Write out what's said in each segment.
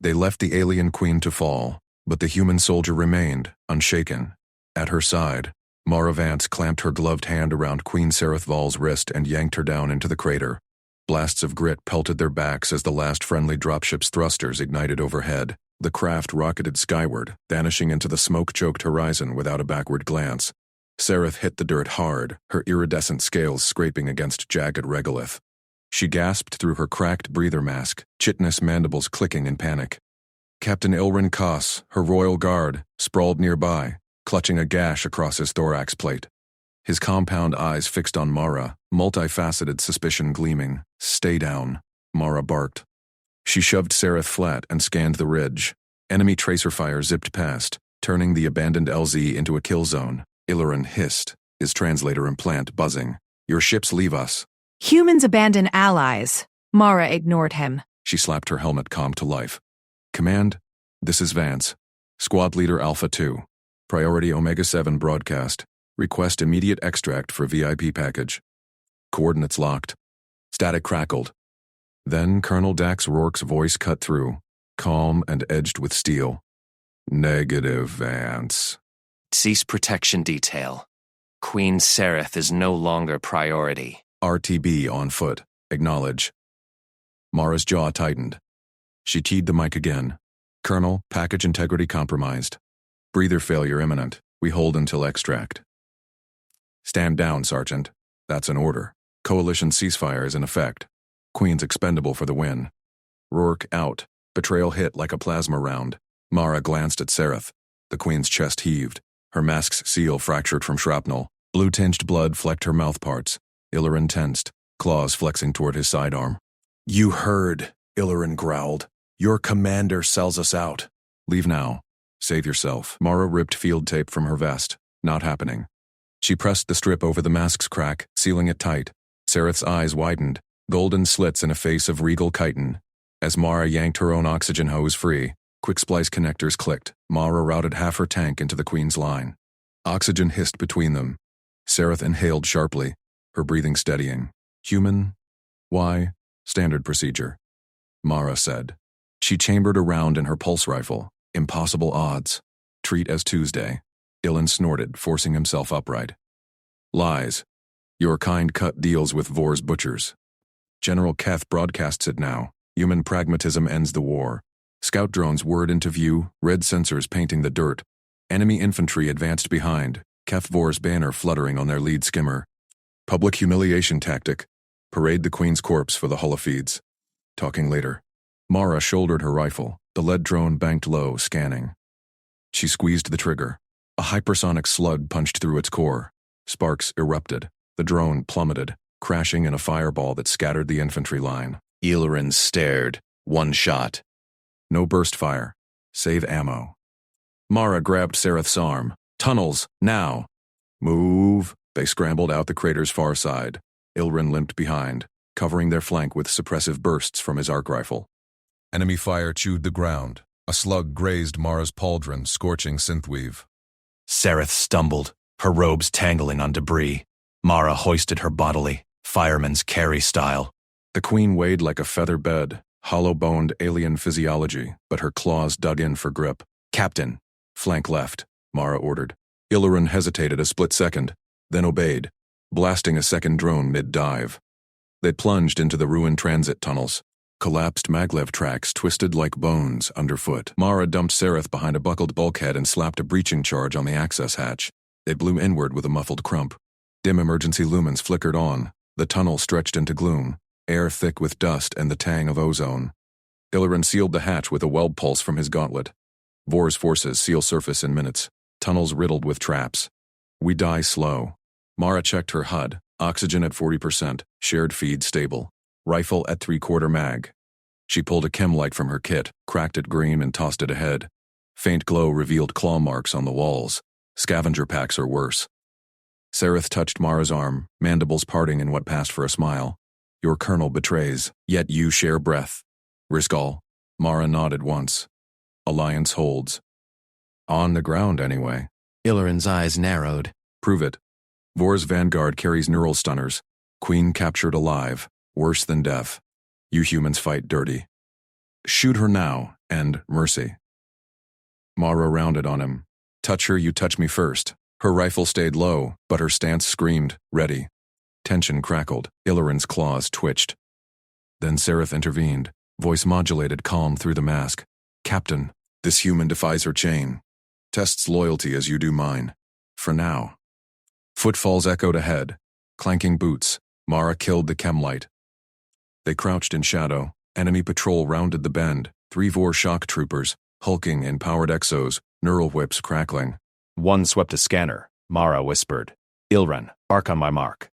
They left the alien queen to fall, but the human soldier remained, unshaken. At her side, Mara Vance clamped her gloved hand around Queen Sereth Val's wrist and yanked her down into the crater. Blasts of grit pelted their backs as the last friendly dropship's thrusters ignited overhead. The craft rocketed skyward, vanishing into the smoke-choked horizon without a backward glance. Sereth hit the dirt hard, her iridescent scales scraping against jagged regolith. She gasped through her cracked breather mask, chitinous mandibles clicking in panic. Captain Ilrin Koss, her royal guard, sprawled nearby, clutching a gash across his thorax plate. His compound eyes fixed on Mara, multifaceted suspicion gleaming. "Stay down," Mara barked. She shoved Sereth flat and scanned the ridge. Enemy tracer fire zipped past, turning the abandoned LZ into a kill zone. Ilrin hissed, his translator implant buzzing. "Your ships leave us." "Humans abandon allies." Mara ignored him. She slapped her helmet comm to life. "Command, this is Vance. Squad Leader Alpha 2. Priority Omega-7 broadcast. Request immediate extract for VIP package." Coordinates locked. Static crackled. Then Colonel Dax Rourke's voice cut through, calm and edged with steel. "Negative, Vance. Cease protection detail. Queen Sereth is no longer priority." RTB on foot. Acknowledge." Mara's jaw tightened. She keyed the mic again. "Colonel, package integrity compromised. Breather failure imminent. We hold until extract." "Stand down, Sergeant. That's an order. Coalition ceasefire is in effect. Queen's expendable for the win." Rourke out. Betrayal hit like a plasma round. Mara glanced at Sereth. The Queen's chest heaved. Her mask's seal fractured from shrapnel. Blue-tinged blood flecked her mouthparts. Ilrin tensed, claws flexing toward his sidearm. "You heard," Ilrin growled. "Your commander sells us out. Leave now. Save yourself." Mara ripped field tape from her vest. Not happening. She pressed the strip over the mask's crack, sealing it tight. Sereth's eyes widened, golden slits in a face of regal chitin. As Mara yanked her own oxygen hose free, quick splice connectors clicked. Mara routed half her tank into the Queen's line. Oxygen hissed between them. Sereth inhaled sharply, her breathing steadying. "Human? Why? Standard procedure," Mara said. She chambered a round in her pulse rifle. Impossible odds. Treat as Tuesday. Ilrin snorted, forcing himself upright. "Lies. Your kind cut deals with Vor's butchers. General Keth broadcasts it now. Human pragmatism ends the war. Scout drones whirred into view, red sensors painting the dirt. Enemy infantry advanced behind, Keth Vor's banner fluttering on their lead skimmer. Public humiliation tactic. Parade the Queen's corpse for the holofeeds. Talking later." Mara shouldered her rifle. The lead drone banked low, scanning. She squeezed the trigger. A hypersonic slug punched through its core. Sparks erupted. The drone plummeted, crashing in a fireball that scattered the infantry line. Ilrin stared. One shot. No burst fire. Save ammo. Mara grabbed Sereth's arm. "Tunnels, now!" "Move!" They scrambled out the crater's far side. Ilrin limped behind, covering their flank with suppressive bursts from his arc rifle. Enemy fire chewed the ground. A slug grazed Mara's pauldron, scorching synthweave. Sereth stumbled, her robes tangling on debris. Mara hoisted her bodily, fireman's carry style. The Queen weighed like a feather bed, hollow-boned alien physiology, but her claws dug in for grip. "Captain!" "Flank left," Mara ordered. Ilrin hesitated a split second, then obeyed, blasting a second drone mid-dive. They plunged into the ruined transit tunnels. Collapsed maglev tracks twisted like bones underfoot. Mara dumped Sereth behind a buckled bulkhead and slapped a breaching charge on the access hatch. They blew inward with a muffled crump. Dim emergency lumens flickered on. The tunnel stretched into gloom, air thick with dust and the tang of ozone. Ilrin sealed the hatch with a weld pulse from his gauntlet. Vor's forces seal surface in minutes. Tunnels riddled with traps. We die slow. Mara checked her HUD. Oxygen at 40%. Shared feed stable. Rifle at 3/4 mag. She pulled a chem light from her kit, cracked it green and tossed it ahead. Faint glow revealed claw marks on the walls. Scavenger packs or worse. Sereth touched Mara's arm, mandibles parting in what passed for a smile. "Your colonel betrays, yet you share breath. Risk all." Mara nodded once. "Alliance holds." "On the ground, anyway." Ilrin's eyes narrowed. "Prove it. Vor's vanguard carries neural stunners. Queen captured alive. Worse than death. You humans fight dirty." "Shoot her now," and mercy. Mara rounded on him. Touch her, you touch me first. Her rifle stayed low, but her stance screamed, ready. Tension crackled, Illirin's claws twitched. Then Seraph intervened, voice modulated calm through the mask. Captain, this human defies her chain. Tests loyalty as you do mine. For now. Footfalls echoed ahead. Clanking boots, Mara killed the chemlight. They crouched in shadow. Enemy patrol rounded the bend. 3 Vor shock troopers, hulking in powered exos, neural whips crackling. One swept a scanner, Mara whispered. Ilren, arc on my mark.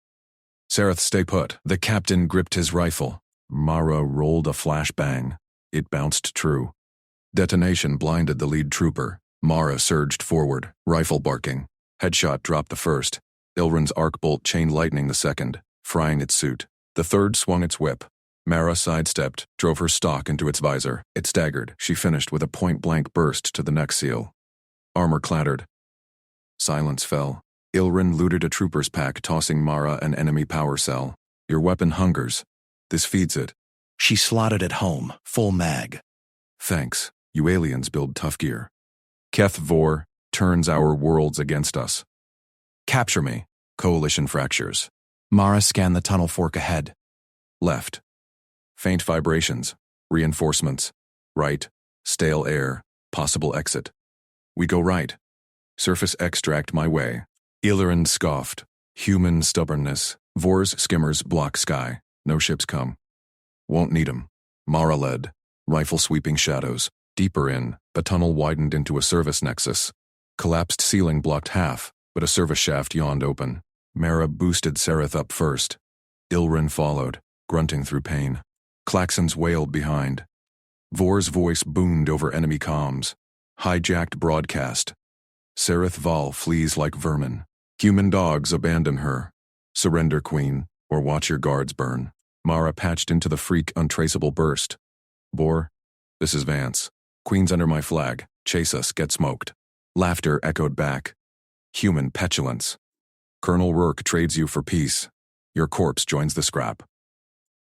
Seraph, stay put. The captain gripped his rifle. Mara rolled a flashbang. It bounced true. Detonation blinded the lead trooper. Mara surged forward, rifle barking. Headshot dropped the first. Ilren's arc bolt chain lightning the second, frying its suit. The third swung its whip. Mara sidestepped, drove her stock into its visor. It staggered. She finished with a point-blank burst to the neck seal. Armor clattered. Silence fell. Ilren looted a trooper's pack, tossing Mara an enemy power cell. Your weapon hungers. This feeds it. She slotted it home, full mag. Thanks. You aliens build tough gear. Keth Vor turns our worlds against us. Capture me. Coalition fractures. Mara scanned the tunnel fork ahead. Left. Faint vibrations. Reinforcements. Right. Stale air. Possible exit. We go right. Surface extract my way. Illirin scoffed. Human stubbornness. Vor's skimmers block sky. No ships come. Won't need 'em. Mara led. Rifle sweeping shadows. Deeper in, the tunnel widened into a service nexus. Collapsed ceiling blocked half, but a service shaft yawned open. Mara boosted Seraph up first. Ilren followed, grunting through pain. Klaxons wailed behind. Vor's voice boomed over enemy comms. Hijacked broadcast. Seraph Val flees like vermin. Human dogs abandon her. Surrender, queen, or watch your guards burn. Mara patched into the freak untraceable burst. Vor, this is Vance. Queen's under my flag. Chase us, get smoked. Laughter echoed back. Human petulance. Colonel Rourke trades you for peace. Your corpse joins the scrap.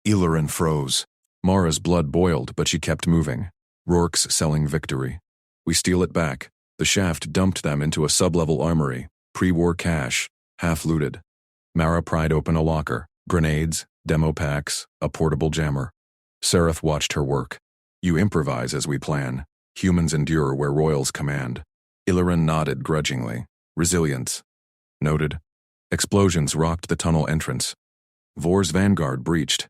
Illirin froze. Mara's blood boiled, but she kept moving. Rourke's selling victory. We steal it back. The shaft dumped them into a sub-level armory. Pre-war cash. Half looted. Mara pried open a locker. Grenades, demo packs, a portable jammer. Seraph watched her work. You improvise as we plan. Humans endure where royals command. Illirin nodded grudgingly. Resilience. Noted. Explosions rocked the tunnel entrance. Vor's vanguard breached.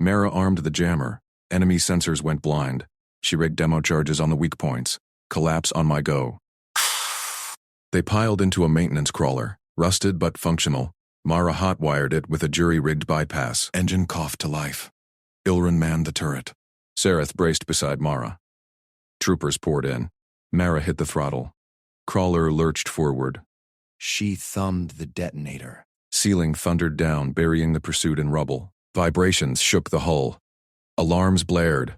Mara armed the jammer. Enemy sensors went blind. She rigged demo charges on the weak points. Collapse on my go. They piled into a maintenance crawler, rusted but functional. Mara hotwired it with a jury-rigged bypass. Engine coughed to life. Ilren manned the turret. Seraph braced beside Mara. Troopers poured in. Mara hit the throttle. Crawler lurched forward. She thumbed the detonator. Ceiling thundered down, burying the pursuit in rubble. Vibrations shook the hull. Alarms blared.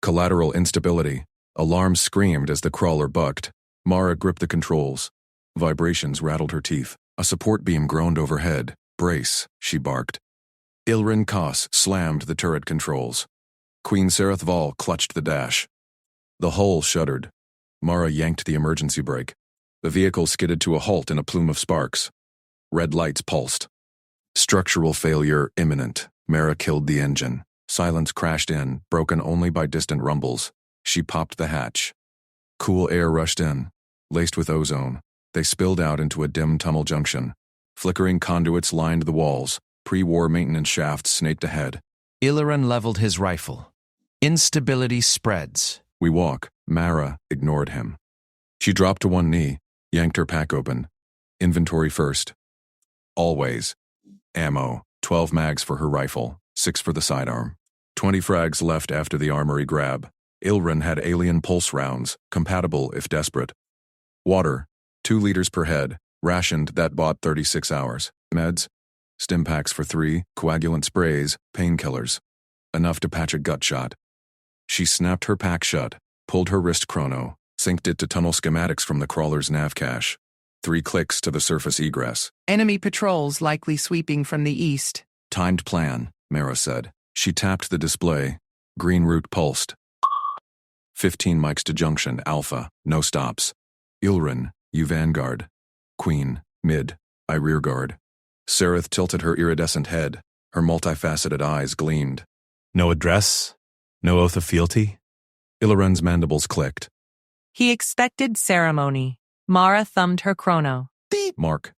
Collateral instability. Alarms screamed as the crawler bucked. Mara gripped the controls. Vibrations rattled her teeth. A support beam groaned overhead. Brace, she barked. Ilren Koss slammed the turret controls. Queen Seraph Val clutched the dash. The hull shuddered. Mara yanked the emergency brake. The vehicle skidded to a halt in a plume of sparks. Red lights pulsed. Structural failure imminent. Mara killed the engine. Silence crashed in, broken only by distant rumbles. She popped the hatch. Cool air rushed in, laced with ozone. They spilled out into a dim tunnel junction. Flickering conduits lined the walls. Pre-war maintenance shafts snaked ahead. Illirin leveled his rifle. Instability spreads. We walk. Mara ignored him. She dropped to one knee, yanked her pack open. Inventory first. Always. Ammo. 12 mags for her rifle, 6 for the sidearm. 20 frags left after the armory grab. Ilren had alien pulse rounds, compatible if desperate. Water. 2 liters per head. Rationed that bought 36 hours. Meds. Stim packs for 3, coagulant sprays, painkillers. Enough to patch a gut shot. She snapped her pack shut, pulled her wrist chrono, synced it to tunnel schematics from the crawler's nav cache. 3 clicks to the surface egress. Enemy patrols likely sweeping from the east. Timed plan, Mara said. She tapped the display. Green route pulsed. 15 mics to junction, Alpha, no stops. Ilrin, you vanguard. Queen, mid, I rearguard. Sereth tilted her iridescent head. Her multifaceted eyes gleamed. No address? No oath of fealty? Illiren's mandibles clicked. He expected ceremony. Mara thumbed her chrono. Beep! Mark.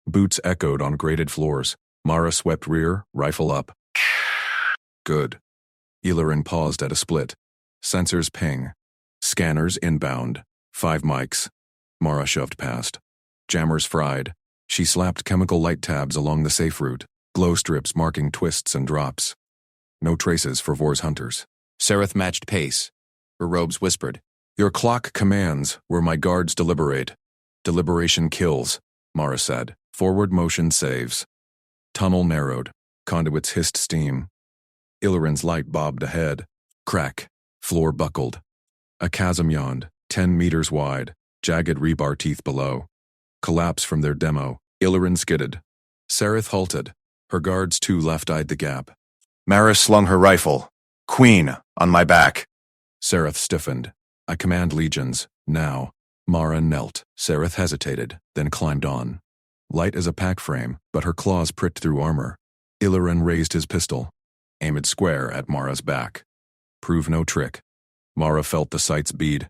Boots echoed on grated floors. Mara swept rear, rifle up. Good. Illiren paused at a split. Sensors ping. Scanners inbound. 5 mics. Mara shoved past. Jammers fried. She slapped chemical light tabs along the safe route, glow strips marking twists and drops. No traces for Vor's hunters. Sereth matched pace. Her robes whispered. Your clock commands where my guards deliberate. Deliberation kills, Mara said. Forward motion saves. Tunnel narrowed. Conduits hissed steam. Illiren's light bobbed ahead. Crack. Floor buckled. A chasm yawned, 10 meters wide, jagged rebar teeth below. Collapse from their demo. Illiren skidded. Sereth halted. Her guards too left-eyed the gap. Mara slung her rifle. Queen, on my back. Sereth stiffened. I command legions, now. Mara knelt. Sereth hesitated, then climbed on. Light as a pack frame, but her claws pricked through armor. Illiren raised his pistol. Aimed square at Mara's back. Prove no trick. Mara felt the sights bead.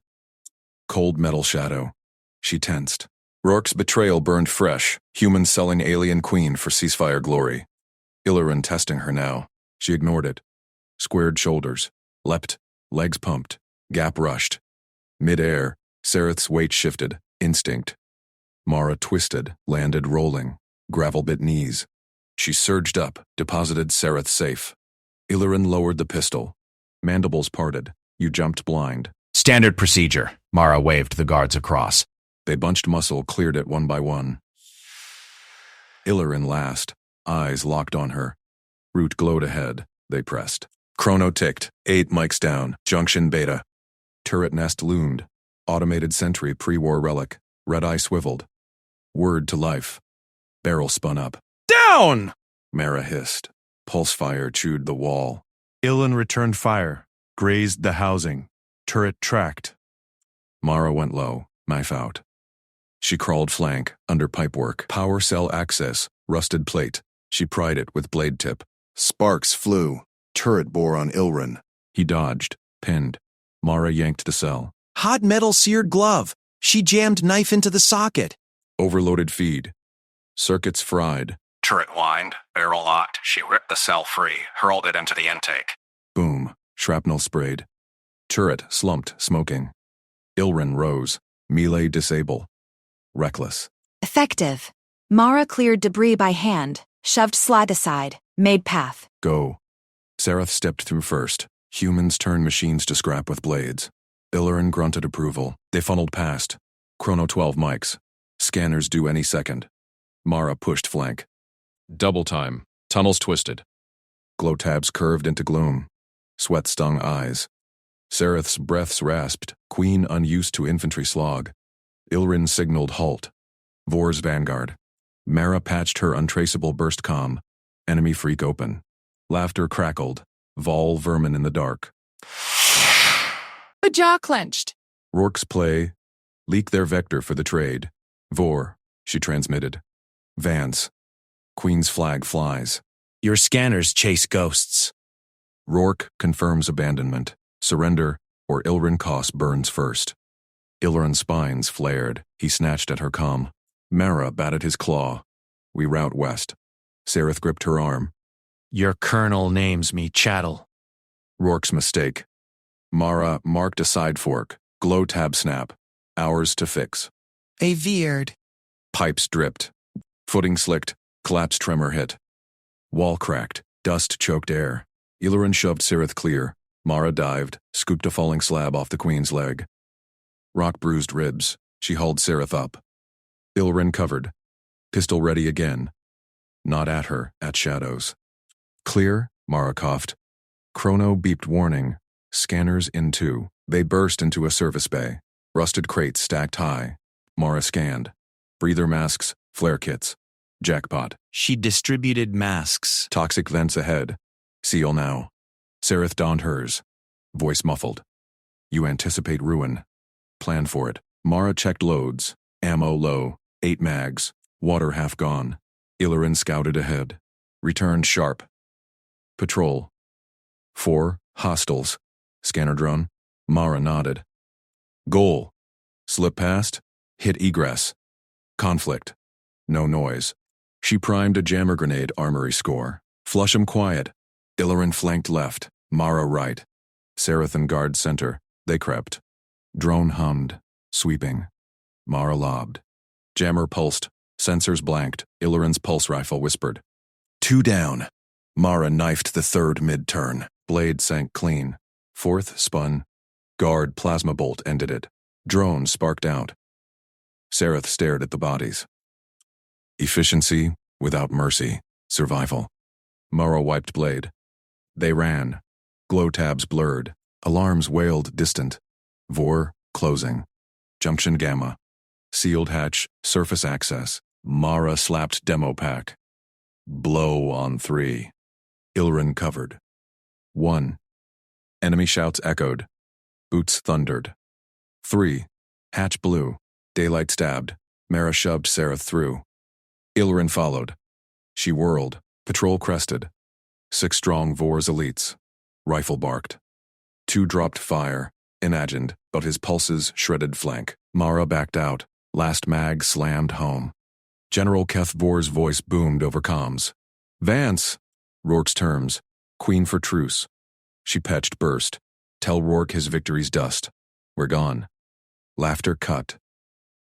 Cold metal shadow. She tensed. Rourke's betrayal burned fresh, humans selling alien queen for ceasefire glory. Illiren testing her now. She ignored it. Squared shoulders. Leapt. Legs pumped. Gap rushed. Mid-air, Sereth's weight shifted. Instinct. Mara twisted, landed rolling. Gravel bit knees. She surged up, deposited Sereth safe. Illiren lowered the pistol. Mandibles parted. You jumped blind. Standard procedure. Mara waved the guards across. They bunched muscle, cleared it one by one. Illiren last. Eyes locked on her. Route glowed ahead. They pressed. Chrono ticked. 8 mics down. Junction beta. Turret nest loomed. Automated sentry pre-war relic. Red eye swiveled. Word to life. Barrel spun up. Down! Mara hissed. Pulse fire chewed the wall. Illiren returned fire. Grazed the housing. Turret tracked. Mara went low. Knife out. She crawled flank, under pipework. Power cell access. Rusted plate. She pried it with blade tip. Sparks flew. Turret bore on Illiren. He dodged. Pinned. Mara yanked the cell. Hot metal seared glove. She jammed knife into the socket. Overloaded feed. Circuits fried. Turret whined, barrel locked. She ripped the cell free, hurled it into the intake. Boom. Shrapnel sprayed. Turret slumped, smoking. Illiren rose. Melee disable. Reckless. Effective. Mara cleared debris by hand, shoved slide aside, made path. Go. Sereth stepped through first. Humans turned machines to scrap with blades. Illiren grunted approval. They funneled past. Chrono 12 mics. Scanners due any second. Mara pushed flank. Double time. Tunnels twisted. Glow tabs curved into gloom. Sweat stung eyes. Sereth's breaths rasped, queen unused to infantry slog. Illiren signaled halt. Vor's vanguard. Mara patched her untraceable burst comm. Enemy freak open. Laughter crackled. Vol vermin in the dark. The jaw clenched. Rourke's play. Leak their vector for the trade. Vor, she transmitted. Vance. Queen's flag flies. Your scanners chase ghosts. Rourke confirms abandonment. Surrender, or Illiren Koss burns first. Illiren's spines flared. He snatched at her comm. Mara batted his claw. We route west. Sereth gripped her arm. Your colonel names me chattel. Rourke's mistake. Mara marked a side fork. Glow tab snap. Hours to fix. They veered. Pipes dripped. Footing slicked. Collapse tremor hit. Wall cracked. Dust choked air. Illiren shoved Sereth clear. Mara dived, scooped a falling slab off the queen's leg. Rock bruised ribs. She hauled Sereth up. Illiren covered. Pistol ready again. Not at her, at shadows. Clear, Mara coughed. Chrono beeped warning. Scanners in 2. They burst into a service bay. Rusted crates stacked high. Mara scanned. Breather masks, flare kits. Jackpot. She distributed masks. Toxic vents ahead. Seal now. Sereth donned hers. Voice muffled. You anticipate ruin. Plan for it. Mara checked loads. Ammo low. 8 mags. Water half gone. Illyrin scouted ahead. Returned sharp. Patrol. 4 hostiles. Scanner drone. Mara nodded. Goal. Slip past. Hit egress. Conflict. No noise. She primed a jammer grenade armory score. Flush 'em quiet. Illyrin flanked left. Mara right. Sarathan guard center. They crept. Drone hummed. Sweeping. Mara lobbed. Jammer pulsed. Sensors blanked. Illyrin's pulse rifle whispered. 2 down. Mara knifed the 3rd mid-turn. Blade sank clean. 4th spun. Guard plasma bolt ended it. Drone sparked out. Sarath stared at the bodies. Efficiency without mercy. Survival. Mara wiped blade. They ran. Glow tabs blurred. Alarms wailed distant. Vor, closing. Junction gamma. Sealed hatch, surface access. Mara slapped demo pack. Blow on 3. Illyrin covered. 1. Enemy shouts echoed. Boots thundered. 3. Hatch blew. Daylight stabbed. Mara shoved Sarath through. Illyrin followed. She whirled. Patrol crested. 6 strong Vor's elites. Rifle barked. 2 dropped fire. Imagined, but his pulses shredded flank. Mara backed out. Last mag slammed home. General Keth Vor's voice boomed over comms. Vance! Rourke's terms. Queen for truce. She patched burst. Tell Rourke his victory's dust. We're gone. Laughter cut.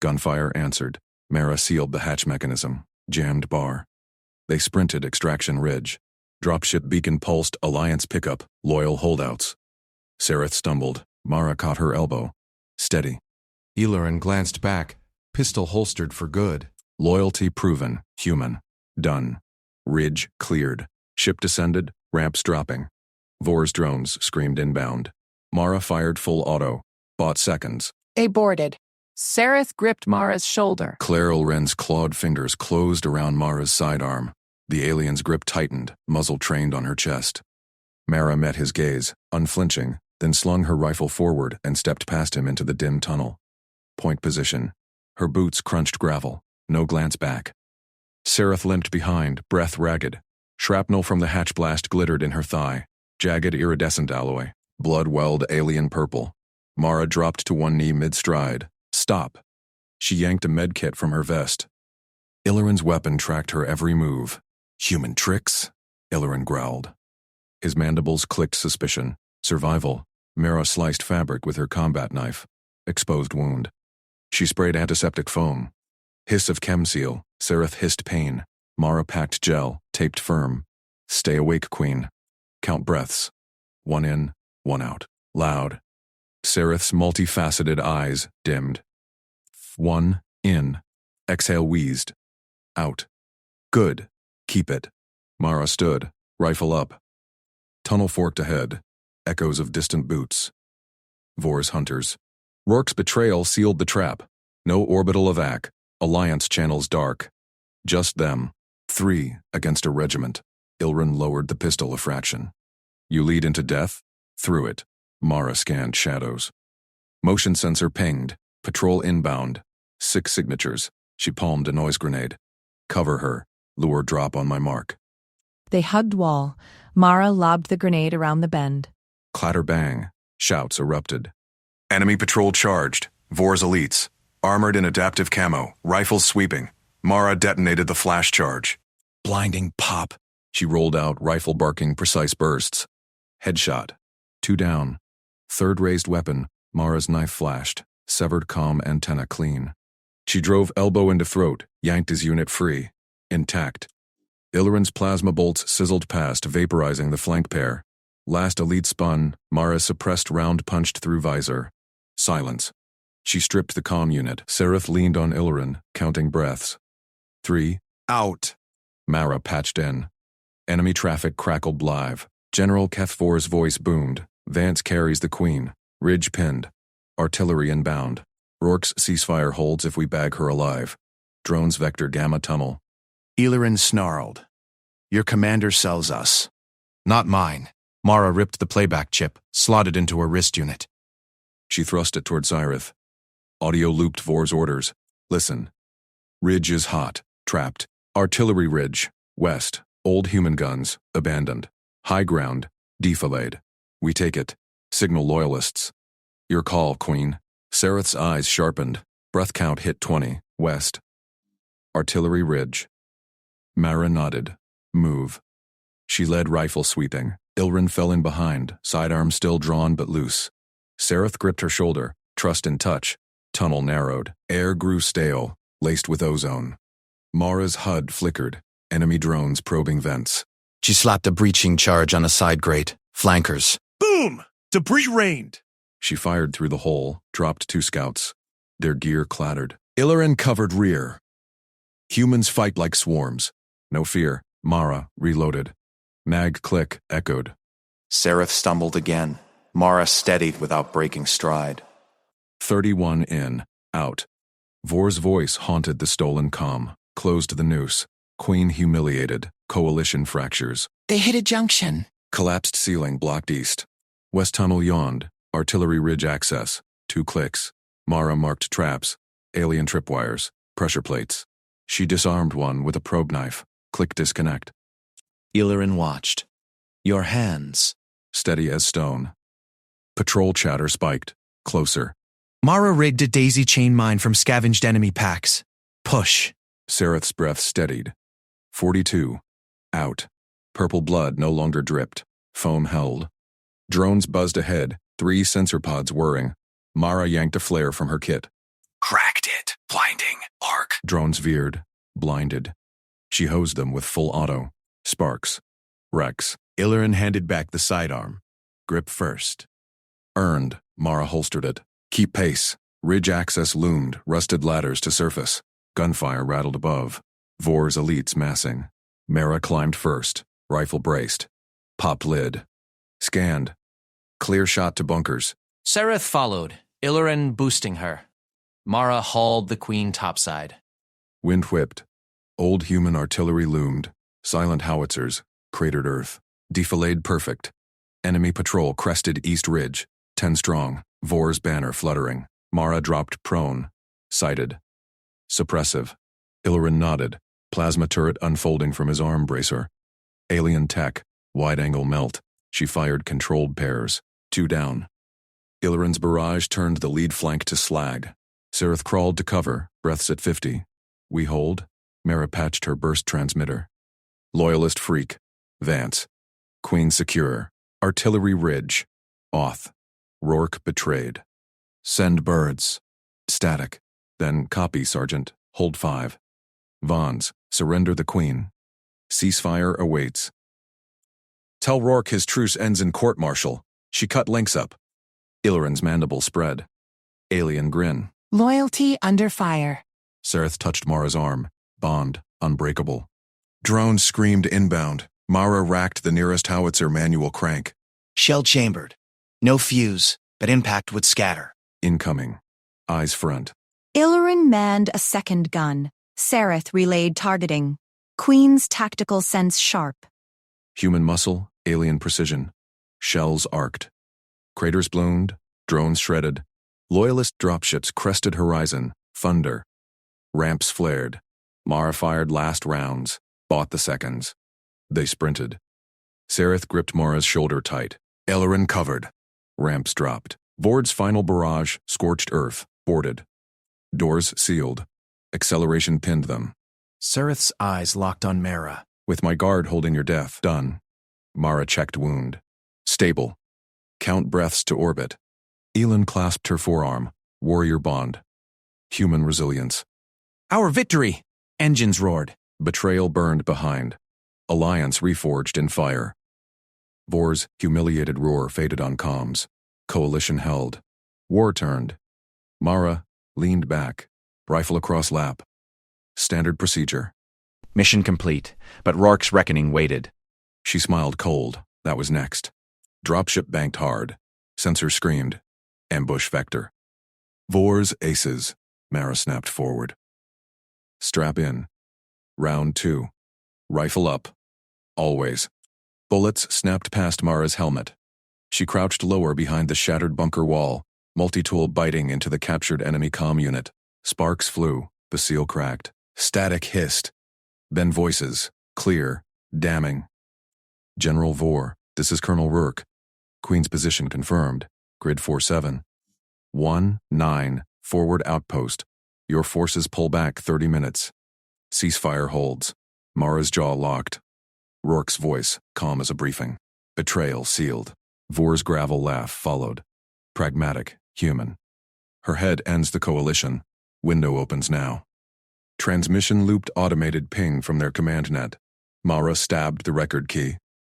Gunfire answered. Mara sealed the hatch mechanism. Jammed bar. They sprinted extraction ridge. Dropship beacon pulsed Alliance pickup. Loyal holdouts. Sarath stumbled. Mara caught her elbow. Steady. Illyrin glanced back, pistol holstered for good. Loyalty proven. Human. Done. Ridge cleared. Ship descended. Ramps dropping. Vor's drones screamed inbound. Mara fired full auto. Bought seconds. Aborted. Sarath gripped Mara's shoulder. Claire Ilren's clawed fingers closed around Mara's sidearm. The alien's grip tightened, muzzle trained on her chest. Mara met his gaze, unflinching, then slung her rifle forward and stepped past him into the dim tunnel. Point position. Her boots crunched gravel. No glance back. Sarath limped behind, breath ragged. Shrapnel from the hatch blast glittered in her thigh. Jagged iridescent alloy. Blood-welled alien purple. Mara dropped to one knee mid-stride. Stop. She yanked a medkit from her vest. Illyrin's weapon tracked her every move. Human tricks? Illyrin growled. His mandibles clicked suspicion. Survival. Mara sliced fabric with her combat knife. Exposed wound. She sprayed antiseptic foam. Hiss of chem seal. Sarath hissed pain. Mara packed gel, taped firm. Stay awake, Queen. Count breaths. 1 in, 1 out. Loud. Sarath's multifaceted eyes dimmed. 1 in. Exhale wheezed. Out. Good. Keep it. Mara stood, rifle up. Tunnel forked ahead. Echoes of distant boots. Vor's hunters. Rourke's betrayal sealed the trap. No orbital evac. Alliance channels dark. Just them. 3 against a regiment. Illyrin lowered the pistol a fraction. You lead into death? Through it. Mara scanned shadows. Motion sensor pinged. Patrol inbound. 6 signatures. She palmed a noise grenade. Cover her. Lure drop on my mark. They hugged wall. Mara lobbed the grenade around the bend. Clatter bang. Shouts erupted. Enemy patrol charged. Vor's elites. Armored in adaptive camo. Rifles sweeping. Mara detonated the flash charge. Blinding pop. She rolled out, rifle barking precise bursts. Headshot. 2 down. 3rd raised weapon. Mara's knife flashed. Severed comm antenna clean. She drove elbow into throat, yanked his unit free. Intact. Illyrin's plasma bolts sizzled past, vaporizing the flank pair. Last elite spun. Mara suppressed round punched through visor. Silence. She stripped the comm unit. Sarath leaned on Illyrin, counting breaths. 3. Out. Mara patched in. Enemy traffic crackled live. General Kethvor's voice boomed. Vance carries the Queen. Ridge pinned. Artillery inbound. Rourke's ceasefire holds if we bag her alive. Drones vector gamma tunnel. Illyrin snarled. Your commander sells us. Not mine. Mara ripped the playback chip, slotted into her wrist unit. She thrust it toward Cyrith. Audio looped Vor's orders. Listen. Ridge is hot. Trapped. Artillery ridge. West. Old human guns. Abandoned. High ground. Defilade. We take it. Signal loyalists. Your call, Queen. Sareth's eyes sharpened. Breath count hit 20. West. Artillery ridge. Mara nodded. Move. She led rifle sweeping. Ilrin fell in behind, sidearm still drawn but loose. Sareth gripped her shoulder, trust in touch. Tunnel narrowed. Air grew stale, laced with ozone. Mara's HUD flickered, enemy drones probing vents. She slapped a breaching charge on a side grate. Flankers. Boom! Debris rained! She fired through the hole, dropped 2 scouts. Their gear clattered. Ilrin covered rear. Humans fight like swarms. No fear. Mara reloaded. Mag click echoed. Sareth stumbled again. Mara steadied without breaking stride. 31 in. Out. Vor's voice haunted the stolen comm. Closed the noose. Queen humiliated. Coalition fractures. They hit a junction. Collapsed ceiling blocked east. West tunnel yawned. Artillery ridge access. 2 clicks. Mara marked traps. Alien tripwires. Pressure plates. She disarmed one with a probe knife. Click disconnect. Ilrin watched. Your hands. Steady as stone. Patrol chatter spiked. Closer. Mara rigged a daisy chain mine from scavenged enemy packs. Push. Sareth's breath steadied. 42. Out. Purple blood no longer dripped. Foam held. Drones buzzed ahead, 3 sensor pods whirring. Mara yanked a flare from her kit. Cracked it. Blinding. Arc. Drones veered. Blinded. She hosed them with full auto. Sparks. Rex. Ilrin handed back the sidearm. Grip first. Earned. Mara holstered it. Keep pace. Ridge access loomed, rusted ladders to surface. Gunfire rattled above. Vor's elites massing. Mara climbed first. Rifle braced. Popped lid. Scanned. Clear shot to bunkers. Sareth followed, Ilrin boosting her. Mara hauled the Queen topside. Wind whipped. Old human artillery loomed. Silent howitzers. Cratered earth. Defilade perfect. Enemy patrol crested East Ridge. 10 strong. Vor's banner fluttering. Mara dropped prone. Sighted. Suppressive. Ilrin nodded. Plasma turret unfolding from his arm bracer. Alien tech. Wide-angle melt. She fired controlled pairs. 2 down. Ilrin's barrage turned the lead flank to slag. Sareth crawled to cover, breaths at 50. We hold. Mara patched her burst transmitter. Loyalist freak. Vance. Queen secure. Artillery ridge. Auth. Rourke betrayed. Send birds. Static. Then copy, Sergeant. Hold 5. Vons. Surrender the Queen. Ceasefire awaits. Tell Rourke his truce ends in court-martial. She cut links up. Ilrin's mandible spread. Alien grin. Loyalty under fire. Sareth touched Mara's arm. Bond. Unbreakable. Drones screamed inbound. Mara racked the nearest howitzer manual crank. Shell chambered. No fuse, but impact would scatter. Incoming. Eyes front. Ilrin manned a second gun. Sareth relayed targeting. Queen's tactical sense sharp. Human muscle, alien precision. Shells arced. Craters bloomed, drones shredded. Loyalist dropships crested horizon, thunder. Ramps flared. Mara fired last rounds, bought the seconds. They sprinted. Sareth gripped Mara's shoulder tight. Ilrin covered. Ramps dropped. Vord's final barrage, scorched earth, boarded. Doors sealed. Acceleration pinned them. Sareth's eyes locked on Mara. With my guard holding your death, done. Mara checked wound. Stable. Count breaths to orbit. Elin clasped her forearm. Warrior bond. Human resilience. Our victory! Engines roared. Betrayal burned behind. Alliance reforged in fire. Vor's humiliated roar faded on comms. Coalition held. War turned. Mara leaned back. Rifle across lap. Standard procedure. Mission complete, but Rourke's reckoning waited. She smiled cold. That was next. Dropship banked hard. Sensor screamed. Ambush vector. Vor's aces. Mara snapped forward. Strap in. Round 2. Rifle up. Always. Bullets snapped past Mara's helmet. She crouched lower behind the shattered bunker wall. multi-tool biting into the captured enemy comm unit. Sparks flew, the seal cracked. Static hissed. Then voices, clear, damning. General Vor, this is Colonel Rourke. Queen's position confirmed. Grid 47. 1-9, forward outpost. Your forces pull back 30 minutes. Ceasefire holds. Mara's jaw locked. Rourke's voice, calm as a briefing. Betrayal sealed. Vor's gravel laugh followed. Pragmatic, human. Her head ends the coalition. Window opens now. Transmission looped automated ping from their command net. Mara stabbed the record key.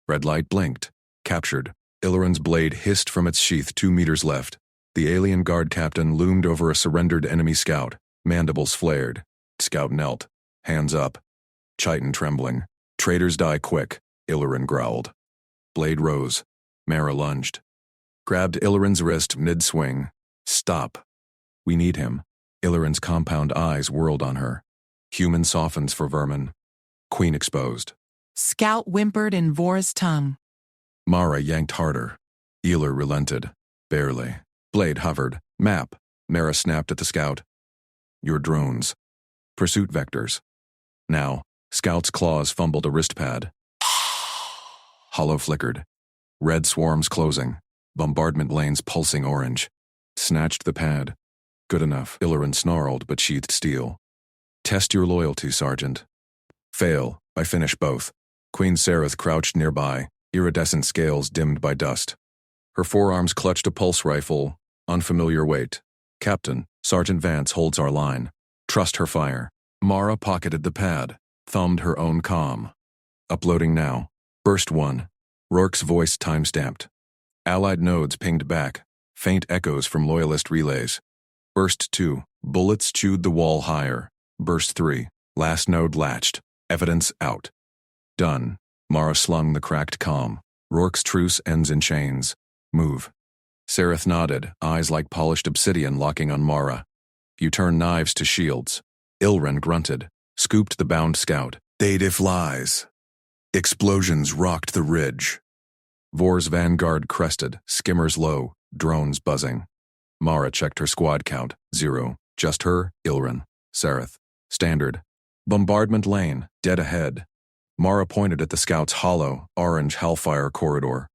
Red light blinked. Captured. Ilurin's blade hissed from its sheath 2 meters left. The alien guard captain loomed over a surrendered enemy scout. Mandibles flared. Scout knelt. Hands up. Chiton trembling. Traitors die quick, Ilurin growled. Blade rose. Mara lunged. Grabbed Ilurin's wrist mid-swing. Stop. We need him. Ilurin's compound eyes whirled on her. Human softens for vermin. Queen exposed. Scout whimpered in Vor's tongue. Mara yanked harder. Elur relented. Barely. Blade hovered. Map. Mara snapped at the scout. Your drones. Pursuit vectors. Now, Scout's claws fumbled a wrist pad. Hollow flickered. Red swarms closing. Bombardment lanes pulsing orange. Snatched the pad. Good enough, Ilurin snarled but sheathed steel. Test your loyalty, Sergeant. Fail. I finish both. Queen Sareth crouched nearby, iridescent scales dimmed by dust. Her forearms clutched a pulse rifle, unfamiliar weight. Captain, Sergeant Vance holds our line. Trust her fire. Mara pocketed the pad, thumbed her own comm. Uploading now. Burst 1. Rourke's voice time-stamped. Allied nodes pinged back, faint echoes from loyalist relays. Burst 2. Bullets chewed the wall higher. Burst 3. Last node latched. Evidence out. Done. Mara slung the cracked comm. Rourke's truce ends in chains. Move. Sareth nodded, eyes like polished obsidian locking on Mara. You turn knives to shields. Ilren grunted, scooped the bound scout. Data flies. Explosions rocked the ridge. Vor's vanguard crested, skimmers low, drones buzzing. Mara checked her squad count, 0. Just her, Ilren, Sareth. Standard. Bombardment lane, dead ahead. Mara pointed at the scout's hollow, orange hellfire corridor.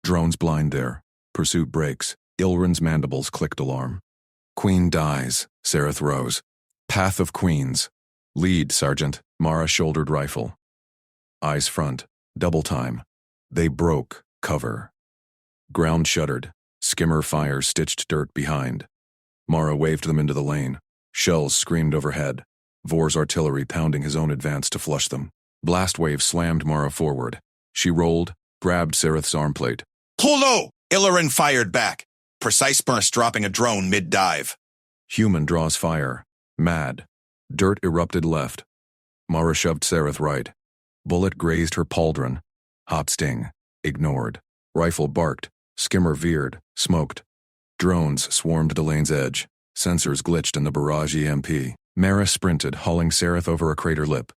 Drones blind there. Pursuit breaks. Ilren's mandibles clicked alarm. Queen dies. Sareth rose. Path of Queens. Lead, Sergeant. Mara shouldered rifle. Eyes front. Double time. They broke. Cover. Ground shuddered. Skimmer fire stitched dirt behind. Mara waved them into the lane. Shells screamed overhead. Vor's artillery pounding his own advance to flush them. Blast wave slammed Mara forward. She rolled, grabbed Sareth's armplate. Pull low! Ilurin fired back. Precise burst dropping a drone mid-dive. Human draws fire. Mad. Dirt erupted left. Mara shoved Sareth right. Bullet grazed her pauldron. Hot sting. Ignored. Rifle barked. Skimmer veered. Smoked. Drones swarmed the lane's edge. Sensors glitched in the barrage EMP. Mara sprinted, hauling Sareth over a crater lip.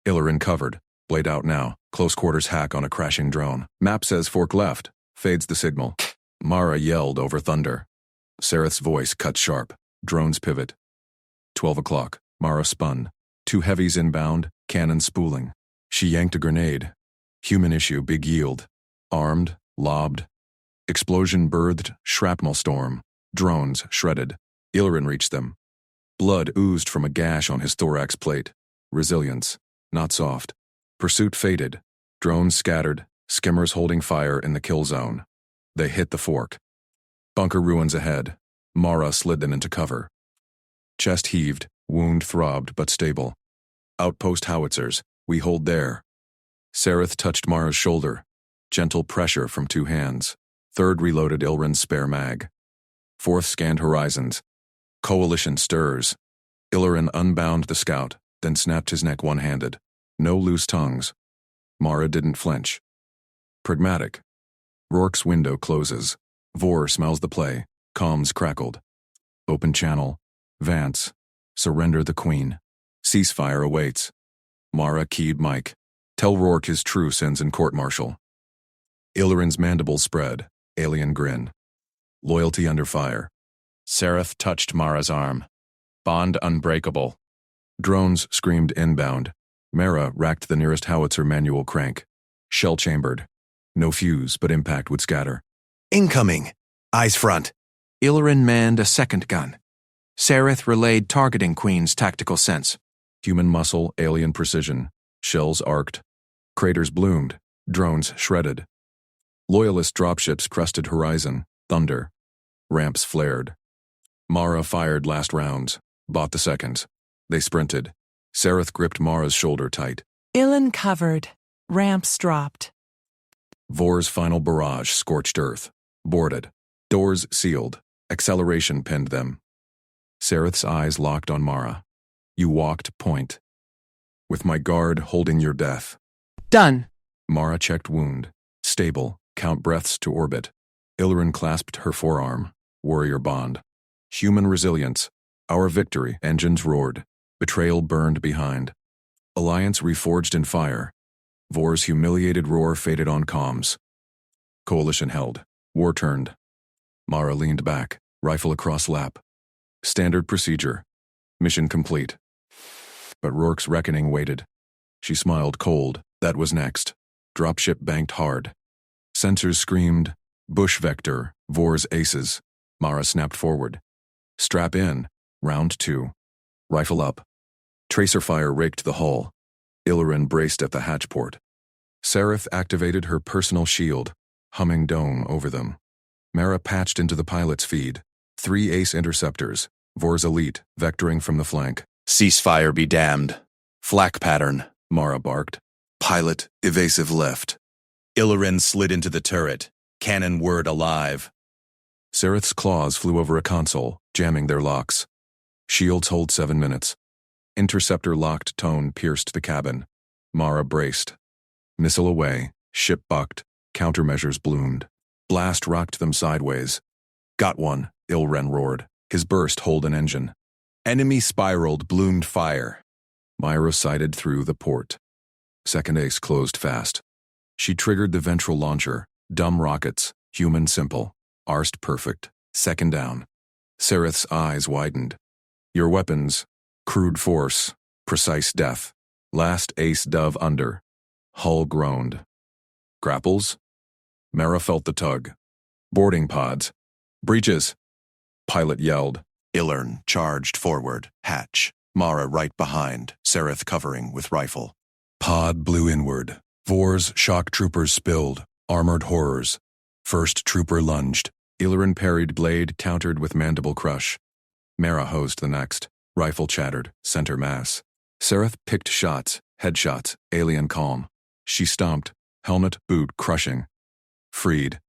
Ilurin covered. Blade out now. Close quarters hack on a crashing drone. Map says fork left. Fades the signal. Mara yelled over thunder. Sareth's voice cut sharp. Drones pivot. 12 o'clock. Mara spun. 2 heavies inbound, cannon spooling. She yanked a grenade. Human issue, big yield. Armed, lobbed. Explosion birthed, shrapnel storm. Drones shredded. Ilurin reached them. Blood oozed from a gash on his thorax plate. Resilience. Not soft. Pursuit faded. Drones scattered. Skimmers holding fire in the kill zone. They hit the fork. Bunker ruins ahead. Mara slid them into cover. Chest heaved. Wound throbbed but stable. Outpost howitzers. We hold there. Sareth touched Mara's shoulder. Gentle pressure from 2 hands. Third reloaded Ilrin's spare mag. Fourth scanned horizons. Coalition stirs. Ilurin unbound the scout, then snapped his neck one-handed. No loose tongues. Mara didn't flinch. Pragmatic. Rourke's window closes. Vor smells the play. Comms crackled. Open channel. Vance. Surrender the Queen. Ceasefire awaits. Mara keyed Mike. Tell Rourke his truce ends in court-martial. Ilurin's mandibles spread. Alien grin. Loyalty under fire. Sereth touched Mara's arm. Bond unbreakable. Drones screamed inbound. Mara racked the nearest howitzer manual crank. Shell-chambered. No fuse, but impact would scatter. Incoming! Eyes front. Ilorin manned a second gun. Sereth relayed targeting Queen's tactical sense. Human muscle, alien precision. Shells arced. Craters bloomed. Drones shredded. Loyalist dropships crested horizon. Thunder. Ramps flared. Mara fired last rounds. Bought the seconds. They sprinted. Sereth gripped Mara's shoulder tight. Ilan covered. Ramps dropped. Vor's final barrage scorched earth. Boarded. Doors sealed. Acceleration pinned them. Sereth's eyes locked on Mara. You walked point. With my guard holding your death. Done. Mara checked wound. Stable. Count breaths to orbit. Ilorin clasped her forearm. Warrior bond. Human resilience. Our victory. Engines roared. Betrayal burned behind. Alliance reforged in fire. Vor's humiliated roar faded on comms. Coalition held. War turned. Mara leaned back, rifle across lap. Standard procedure. Mission complete. But Rourke's reckoning waited. She smiled cold. That was next. Dropship banked hard. Sensors screamed, Bush Vector, Vor's aces. Mara snapped forward. Strap in. Round 2. Rifle up. Tracer fire raked the hull. Ilorin braced at the hatchport. Sereth activated her personal shield, humming dome over them. Mara patched into the pilot's feed. 3 ace interceptors. Vor's elite, vectoring from the flank. Ceasefire be damned. Flak pattern. Mara barked. Pilot, evasive left. Ilorin slid into the turret. Cannon word alive. Sereth's claws flew over a console, jamming their locks. Shields hold 7 minutes. Interceptor locked tone pierced the cabin. Mara braced. Missile away, ship bucked, countermeasures bloomed. Blast rocked them sideways. Got one, Ilren roared. His burst holed an engine. Enemy spiraled, bloomed fire. Myra sighted through the port. Second ace closed fast. She triggered the ventral launcher. Dumb rockets, human simple. Arsed perfect. Second down. Sereth's eyes widened. Your weapons, crude force, precise death. Last ace dove under. Hull groaned. Grapples? Mara felt the tug. Boarding pods. Breaches. Pilot yelled. Ilern charged forward, hatch. Mara right behind, Sereth covering with rifle. Pod blew inward. Vor's shock troopers spilled. Armored horrors. First trooper lunged. Ilorin parried blade, countered with mandible crush. Mara hosed the next. Rifle chattered, center mass. Sereth picked shots, headshots, alien calm. She stomped, helmet, boot crushing. Freed.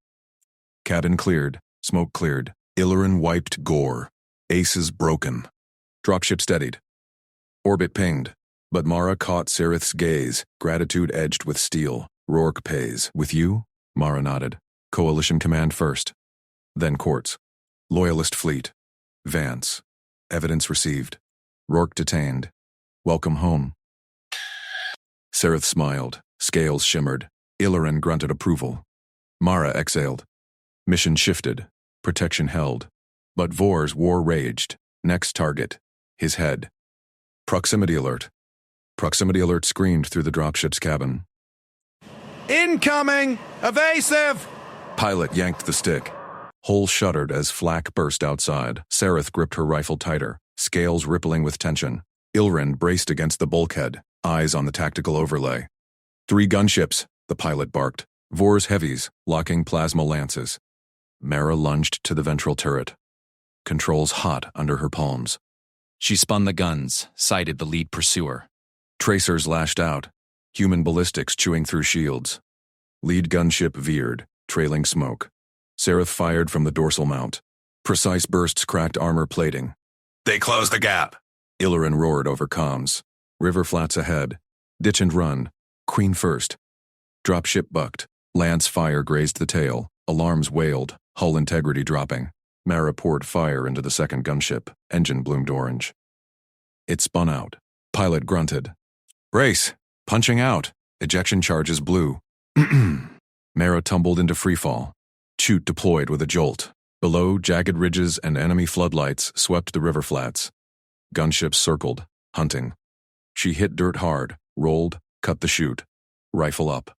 Cabin cleared, smoke cleared. Ilorin wiped gore. Aces broken. Dropship steadied. Orbit pinged. But Mara caught Sereth's gaze, gratitude edged with steel. Rourke pays. With you? Mara nodded. Coalition command first. Then courts. Loyalist fleet. Vance. Evidence received. Rourke detained. Welcome home. Sereth smiled. Scales shimmered. Ilorin grunted approval. Mara exhaled. Mission shifted. Protection held. But Vor's war raged. Next target. His head. Proximity alert. Proximity alert screamed through the dropship's cabin. Incoming! Evasive! Pilot yanked the stick. Hull shuddered as flak burst outside. Sereth gripped her rifle tighter, scales rippling with tension. Ilrin braced against the bulkhead, eyes on the tactical overlay. 3 gunships, the pilot barked. Vor's heavies, locking plasma lances. Mara lunged to the ventral turret. Controls hot under her palms. She spun the guns, sighted the lead pursuer. Tracers lashed out, human ballistics chewing through shields. Lead gunship veered, trailing smoke. Sereth fired from the dorsal mount. Precise bursts cracked armor plating. They closed the gap. Ilorin roared over comms. River flats ahead. Ditch and run. Queen first. Dropship bucked. Lance fire grazed the tail. Alarms wailed. Hull integrity dropping. Mara poured fire into the second gunship. Engine bloomed orange. It spun out. Pilot grunted. Brace. Punching out. Ejection charges blew. Mara tumbled into freefall. Chute deployed with a jolt. Below, jagged ridges and enemy floodlights swept the river flats. Gunships circled, hunting. She hit dirt hard, rolled, cut the chute. Rifle up.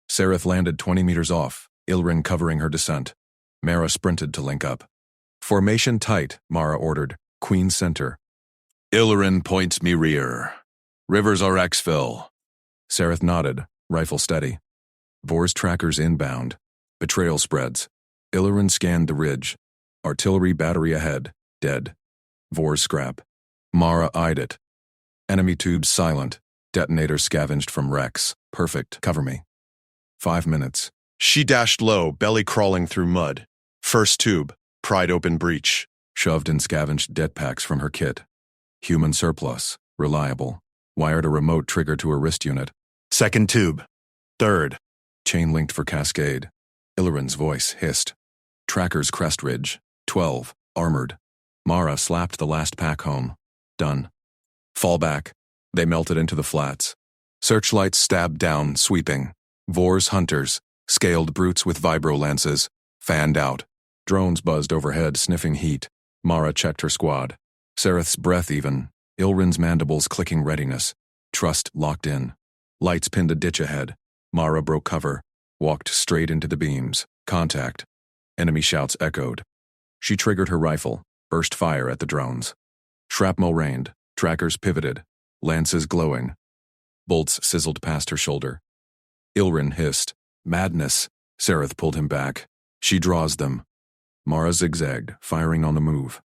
Sereth landed 20 meters off, Ilrin covering her descent. Mara sprinted to link up. Formation tight, Mara ordered. Queen center. Ilrin points me rear. Rivers are exfil. Sereth nodded, rifle steady. Vor's trackers inbound. Betrayal spreads. Ilrin scanned the ridge. Artillery battery ahead, dead. Vor's scrap. Mara eyed it. Enemy tubes silent. Detonator scavenged from wrecks. Perfect, cover me. 5 minutes. She dashed low, belly crawling through mud. First tube, pried open breach. Shoved and scavenged det packs from her kit. Human surplus, reliable. Wired a remote trigger to her wrist unit. Second tube. Third. Chain linked for cascade. Ilrin's voice hissed. Trackers crest ridge. 12. Armored. Mara slapped the last pack home. Done. Fall back. They melted into the flats. Searchlights stabbed down, sweeping. Vor's hunters, scaled brutes with vibro lances, fanned out. Drones buzzed overhead, sniffing heat. Mara checked her squad. Sereth's breath even. Ilrin's mandibles clicking readiness. Trust locked in. Lights pinned a ditch ahead. Mara broke cover. Walked straight into the beams. Contact. Enemy shouts echoed. She triggered her rifle. Burst fire at the drones. Shrapnel rained. Trackers pivoted. Lances glowing. Bolts sizzled past her shoulder. Ilrin hissed. Madness. Sereth pulled him back. She draws them. Mara zigzagged, firing on the move.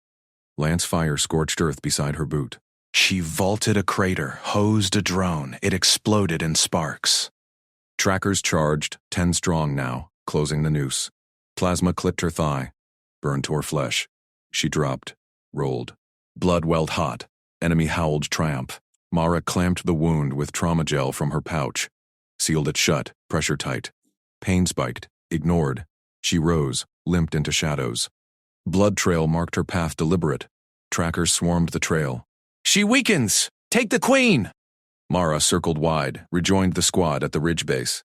Lance fire scorched earth beside her boot. She vaulted a crater, hosed a drone. It exploded in sparks. Trackers charged, 10 strong now, closing the noose. Plasma clipped her thigh. Burned to her flesh. She dropped. Rolled. Blood welled hot. Enemy howled triumph. Mara clamped the wound with trauma gel from her pouch. Sealed it shut, pressure tight. Pain spiked, ignored. She rose, limped into shadows. Blood trail marked her path deliberate. Trackers swarmed the trail. She weakens! Take the queen! Mara circled wide, rejoined the squad at the ridge base.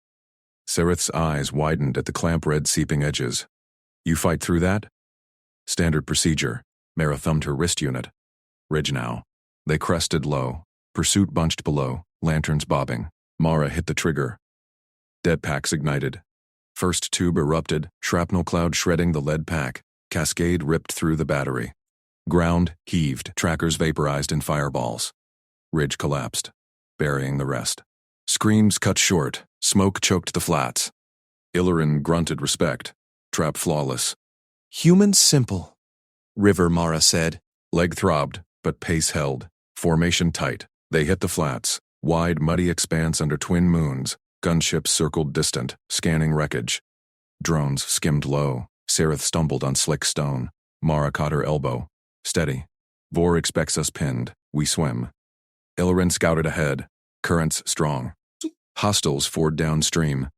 Sereth's eyes widened at the clamp red seeping edges. You fight through that? Standard procedure. Mara thumbed her wrist unit. Ridge now. They crested low. Pursuit bunched below, lanterns bobbing. Mara hit the trigger. Dead packs ignited. First tube erupted, shrapnel cloud shredding the lead pack. Cascade ripped through the battery. Ground heaved, trackers vaporized in fireballs. Ridge collapsed, burying the rest. Screams cut short, smoke choked the flats. Ilrin grunted respect. Trap flawless. Humans simple, River Mara said. Leg throbbed, but pace held. Formation tight. They hit the flats. Wide, muddy expanse under twin moons. Gunships circled distant, scanning wreckage. Drones skimmed low. Sereth stumbled on slick stone. Mara caught her elbow. Steady. Vor expects us pinned. We swim. Ilrin scouted ahead. Currents strong. Hostiles ford downstream.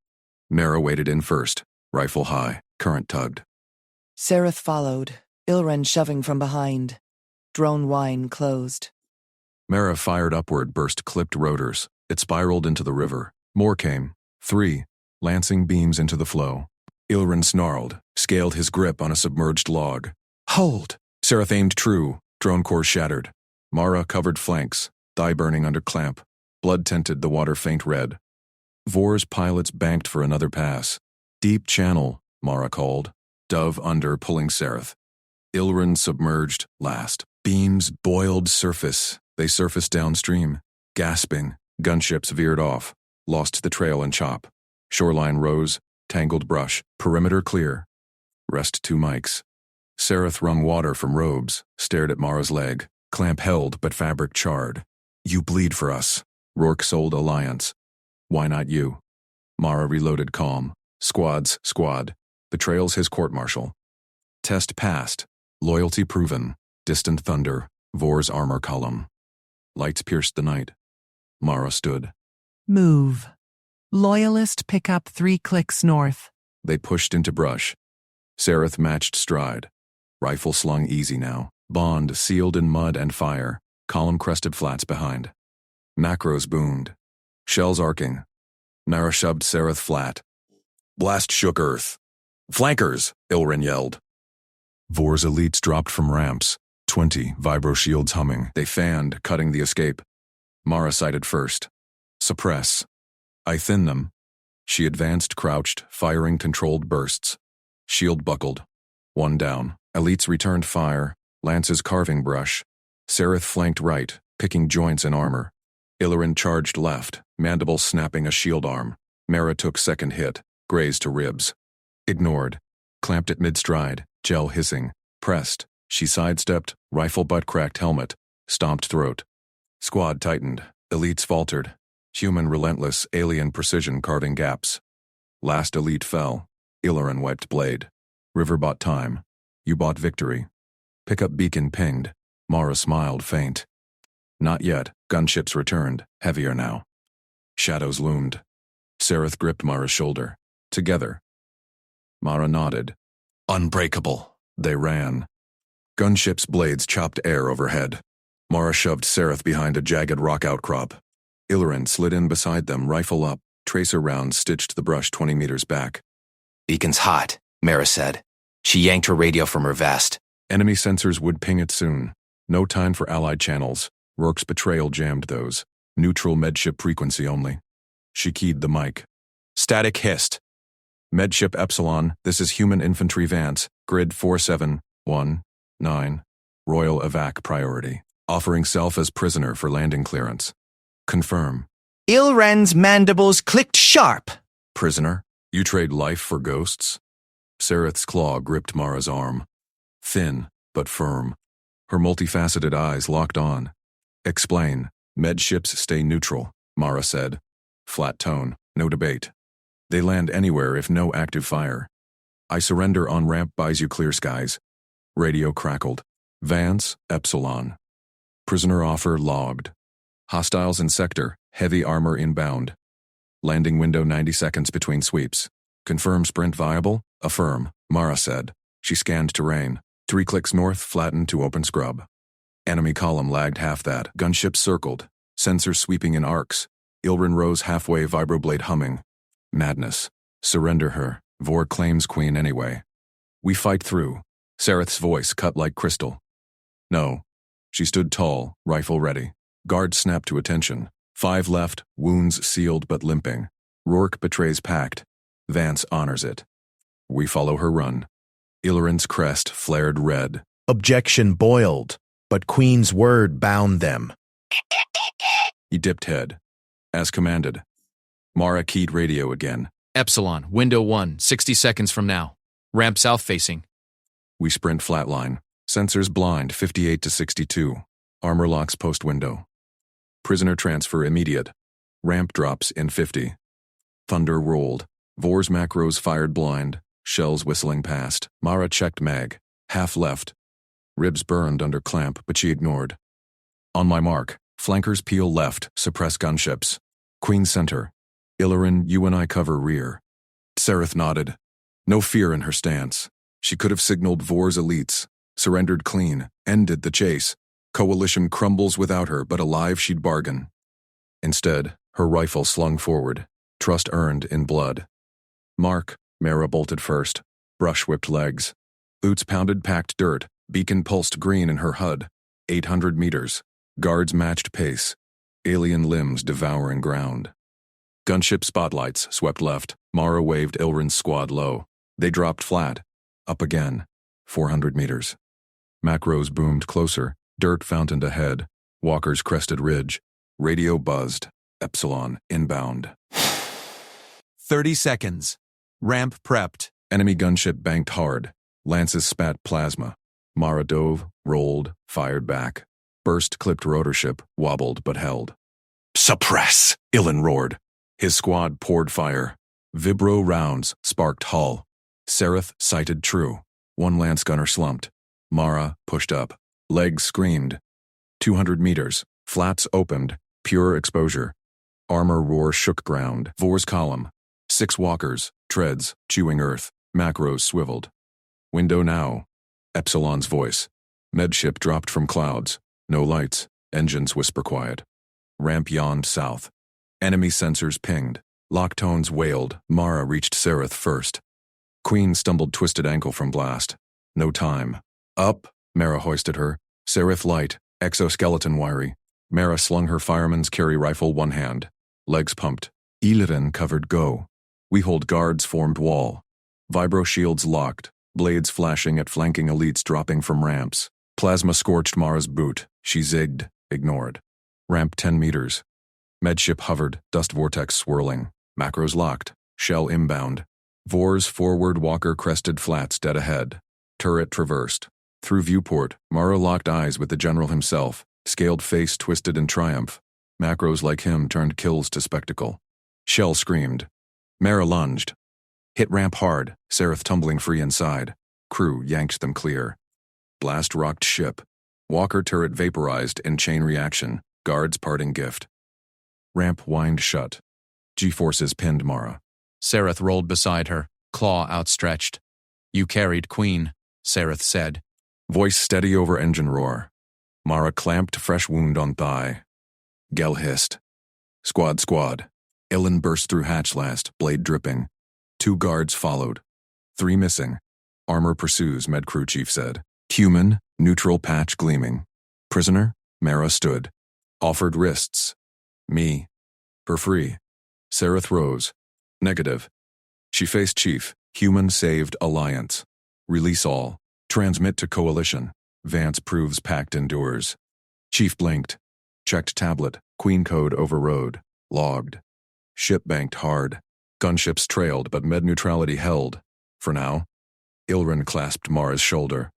Mara waded in first. Rifle high. Current tugged. Sereth followed, Ilren shoving from behind. Drone whine closed. Mara fired upward, burst clipped rotors. It spiraled into the river. More came. 3. Lancing beams into the flow. Ilrin snarled, scaled his grip on a submerged log. Hold! Sereth aimed true. Drone core shattered. Mara covered flanks, thigh burning under clamp. Blood tinted the water faint red. Vor's pilots banked for another pass. Deep channel, Mara called. Dove under, pulling Sereth. Ilrin submerged, last. Beams boiled surface. They surfaced downstream. Gasping, gunships veered off. Lost the trail and chop. Shoreline rose, tangled brush. Perimeter clear. Rest 2 mics. Sereth wrung water from robes, stared at Mara's leg. Clamp held, but fabric charred. You bleed for us. Rourke sold alliance. Why not you? Mara reloaded calm. Squad. Betrayal's his court-martial. Test passed. Loyalty proven. Distant thunder. Vor's armor column. Lights pierced the night. Mara stood. Move. Loyalist pick up 3 clicks north. They pushed into brush. Sereth matched stride. Rifle slung easy now. Bond sealed in mud and fire. Column crested flats behind. Macros boomed. Shells arcing. Mara shoved Sereth flat. Blast shook earth. Flankers, Ilrin yelled. Vor's elites dropped from ramps, 20 vibro shields humming. They fanned, cutting the escape. Mara sighted first. Suppress. I thin them. She advanced, crouched, firing controlled bursts. Shield buckled. One down. Elites returned fire, lances carving brush. Sereth flanked right, picking joints in armor. Ilrin charged left, mandible snapping a shield arm. Mara took second hit, grazed to ribs. Ignored. Clamped at mid-stride, gel hissing. Pressed. She sidestepped, rifle butt cracked helmet. Stomped throat. Squad tightened. Elites faltered. Human relentless, alien precision carving gaps. Last elite fell. Ilrin wiped blade. River bought time. You bought victory. Pickup beacon pinged. Mara smiled faint. Not yet. Gunships returned, heavier now. Shadows loomed. Sereth gripped Mara's shoulder. Together. Mara nodded. Unbreakable. They ran. Gunships' blades chopped air overhead. Mara shoved Sereth behind a jagged rock outcrop. Ilrin slid in beside them, rifle up. Tracer rounds stitched the brush 20 meters back. Beacon's hot, Mara said. She yanked her radio from her vest. Enemy sensors would ping it soon. No time for allied channels. Rourke's betrayal jammed those. Neutral medship frequency only. She keyed the mic. Static hissed. Medship Epsilon, this is human infantry Vance, grid 4719. Royal evac priority. Offering self as prisoner for landing clearance. Confirm. Ilren's mandibles clicked sharp. Prisoner? You trade life for ghosts? Sereth's claw gripped Mara's arm. Thin, but firm. Her multifaceted eyes locked on. Explain. Medships stay neutral, Mara said. Flat tone, no debate. They land anywhere if no active fire. I surrender on ramp buys you clear skies. Radio crackled. Vance, Epsilon. Prisoner offer logged. Hostiles in sector, heavy armor inbound. Landing window 90 seconds between sweeps. Confirm sprint viable? Affirm, Mara said. She scanned terrain. 3 clicks north, flattened to open scrub. Enemy column lagged half that. Gunships circled. Sensors sweeping in arcs. Ilrin rose halfway, vibroblade humming. Madness. Surrender her. Vor claims queen anyway. We fight through. Sereth's voice cut like crystal. No. She stood tall, rifle ready. Guard snapped to attention. 5 left, wounds sealed but limping. Rourke betrays pact. Vance honors it. We follow her run. Ilrin's crest flared red. Objection boiled, but Queen's word bound them. He dipped head. As commanded. Mara keyed radio again. Epsilon, window 1, 60 seconds from now. Ramp south facing. We sprint flatline. Sensors blind, 58 to 62. Armor locks post window. Prisoner transfer immediate. Ramp drops in 50. Thunder rolled. Vor's macros fired blind. Shells whistling past. Mara checked mag. Half left. Ribs burned under clamp, but she ignored. On my mark. Flankers peel left. Suppress gunships. Queen center. Ilrin, you and I cover rear. Sereth nodded. No fear in her stance. She could have signaled Vor's elites. Surrendered clean. Ended the chase. Coalition crumbles without her, but alive she'd bargain. Instead, her rifle slung forward. Trust earned in blood. Mark. Mara bolted first. Brush whipped legs. Boots pounded packed dirt. Beacon pulsed green in her HUD. 800 meters. Guards matched pace. Alien limbs devouring ground. Gunship spotlights swept left. Mara waved Ilrin's squad low. They dropped flat. Up again. 400 meters. Macros boomed closer. Dirt fountained ahead. Walkers crested ridge. Radio buzzed. Epsilon inbound. 30 seconds. Ramp prepped. Enemy gunship banked hard. Lances spat plasma. Mara dove, rolled, fired back. Burst clipped rotorship, wobbled but held. Suppress! Ilrin roared. His squad poured fire. Vibro rounds sparked hull. Sereth sighted true. 1 lance gunner slumped. Mara pushed up. Legs screamed. 200 meters. Flats opened. Pure exposure. Armor roar shook ground. Vor's column. 6 walkers. Treads, chewing earth. Macros swiveled. Window now. Epsilon's voice. Medship dropped from clouds. No lights. Engines whisper quiet. Ramp yawned south. Enemy sensors pinged. Lock tones wailed. Mara reached Sereth first. Queen stumbled twisted ankle from blast. No time. Up, Mara hoisted her. Sereth light, exoskeleton wiry. Mara slung her fireman's carry rifle one hand. Legs pumped. Illidan covered go. We hold guards formed wall. Vibro shields locked, blades flashing at flanking elites dropping from ramps. Plasma scorched Mara's boot. She zigged, ignored. Ramp 10 meters. Medship hovered, dust vortex swirling. Macros locked. Shell inbound. Vor's forward walker crested flats dead ahead. Turret traversed. Through viewport, Mara locked eyes with the general himself, scaled face twisted in triumph. Macros like him turned kills to spectacle. Shell screamed. Mara lunged. Hit ramp hard, Sereth tumbling free inside. Crew yanked them clear. Blast rocked ship. Walker turret vaporized in chain reaction, guards parting gift. Ramp whined shut. G-forces pinned Mara. Sereth rolled beside her, claw outstretched. You carried Queen, Sereth said. Voice steady over engine roar. Mara clamped fresh wound on thigh. Gel hissed. Squad. Illan burst through hatch last, blade dripping. 2 guards followed. 3 missing. Armor pursues, med crew chief said. Human, neutral patch gleaming. Prisoner, Mara stood. Offered wrists. Me. For free. Sereth rose. Negative. She faced chief. Human saved alliance. Release all. Transmit to coalition. Vance proves pact endures. Chief blinked. Checked tablet. Queen code overrode. Logged. Ship banked hard. Gunships trailed, but med neutrality held. For now. Ilren clasped Mara's shoulder.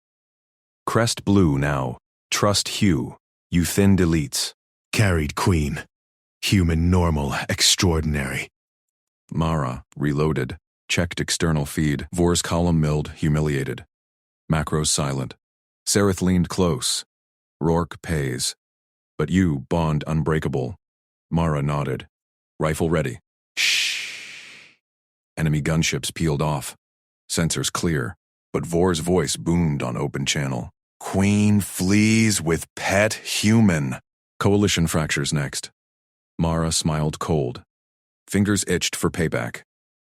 Crest blue now. Trust Hugh. You thinned elites. Carried Queen. Human normal, extraordinary. Mara, reloaded. Checked external feed. Vor's column milled, humiliated. Macros silent. Sereth leaned close. Rourke pays. But you, bond unbreakable. Mara nodded. Rifle ready. Shh. Enemy gunships peeled off. Sensors clear. But Vor's voice boomed on open channel. Queen flees with pet human. Coalition fractures next. Mara smiled cold. Fingers itched for payback.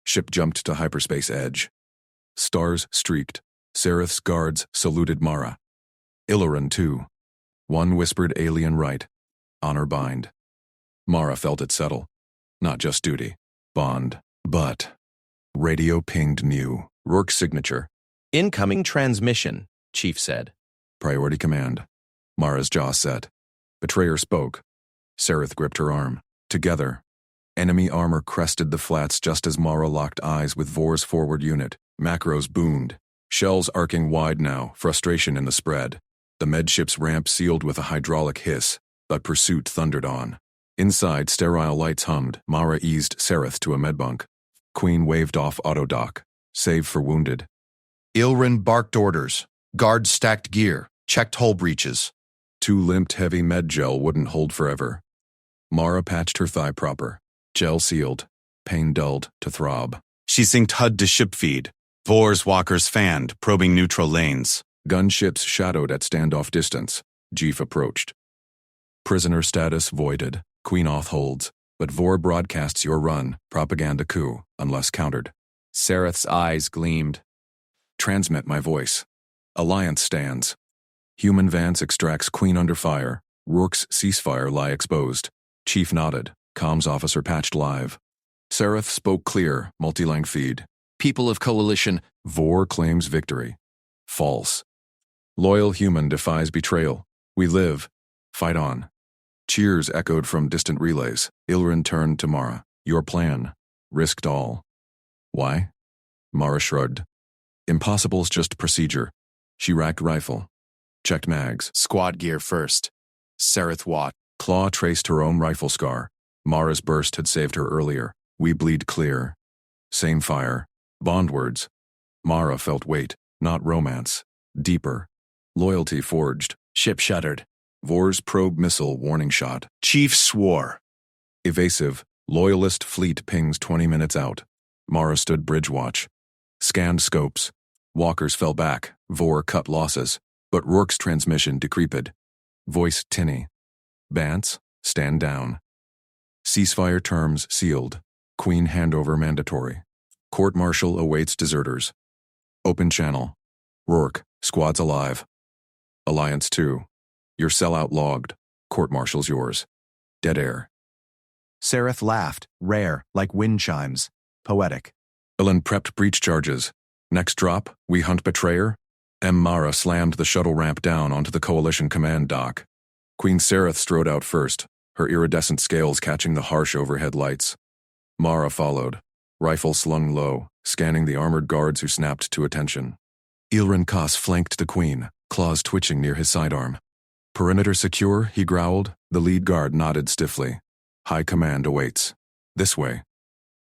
Ship jumped to hyperspace edge. Stars streaked. Sereth's guards saluted Mara. Illidan too. One whispered alien right. Honor bind. Mara felt it settle. Not just duty. Bond. But. Radio pinged new. Rourke's signature. Incoming transmission, Chief said. Priority command. Mara's jaw set. Betrayer spoke. Sereth gripped her arm. Together. Enemy armor crested the flats just as Mara locked eyes with Vor's forward unit. Macros boomed. Shells arcing wide now, frustration in the spread. The medship's ramp sealed with a hydraulic hiss, but pursuit thundered on. Inside, sterile lights hummed. Mara eased Sereth to a medbunk. Queen waved off autodock. Save for wounded. Ilren barked orders. Guards stacked gear. Checked hull breaches. 2 limped heavy med gel wouldn't hold forever. Mara patched her thigh proper. Gel sealed. Pain dulled to throb. She synced HUD to ship feed. Vor's walkers fanned, probing neutral lanes. Gunships shadowed at standoff distance. Jeef approached. Prisoner status voided. Queen off holds. But Vor broadcasts your run. Propaganda coup, unless countered. Sereth's eyes gleamed. Transmit my voice. Alliance stands. Human Vance extracts Queen under fire. Rourke's ceasefire lie exposed. Chief nodded. Comms officer patched live. Sereth spoke clear, multilang feed. People of Coalition. Vor claims victory. False. Loyal human defies betrayal. We live. Fight on. Cheers echoed from distant relays. Ilren turned to Mara. Your plan. Risked all. Why? Mara shrugged. Impossible's just procedure. She racked rifle. Checked mags. Squad gear first. Sereth Watt. Claw traced her own rifle scar. Mara's burst had saved her earlier. We bleed clear. Same fire. Bond words. Mara felt weight, not romance. Deeper. Loyalty forged. Ship shuddered. Vor's probe missile warning shot. Chief swore. Evasive. Loyalist fleet pings 20 minutes out. Mara stood bridge watch. Scanned scopes. Walkers fell back. Vor cut losses. But Rourke's transmission decrepit. Voice tinny. Bance, stand down. Ceasefire terms sealed. Queen handover mandatory. Court-martial awaits deserters. Open channel. Rourke, squad's alive. Alliance 2. Your sellout logged. Court-martial's yours. Dead air. Sereth laughed, rare, like wind chimes. Poetic. Ilan prepped breach charges. Next drop, we hunt betrayer. Mara slammed the shuttle ramp down onto the Coalition command dock. Queen Sereth strode out first, her iridescent scales catching the harsh overhead lights. Mara followed, rifle slung low, scanning the armored guards who snapped to attention. Ilrin Kas flanked the Queen, claws twitching near his sidearm. Perimeter secure, he growled. The lead guard nodded stiffly. High command awaits. This way.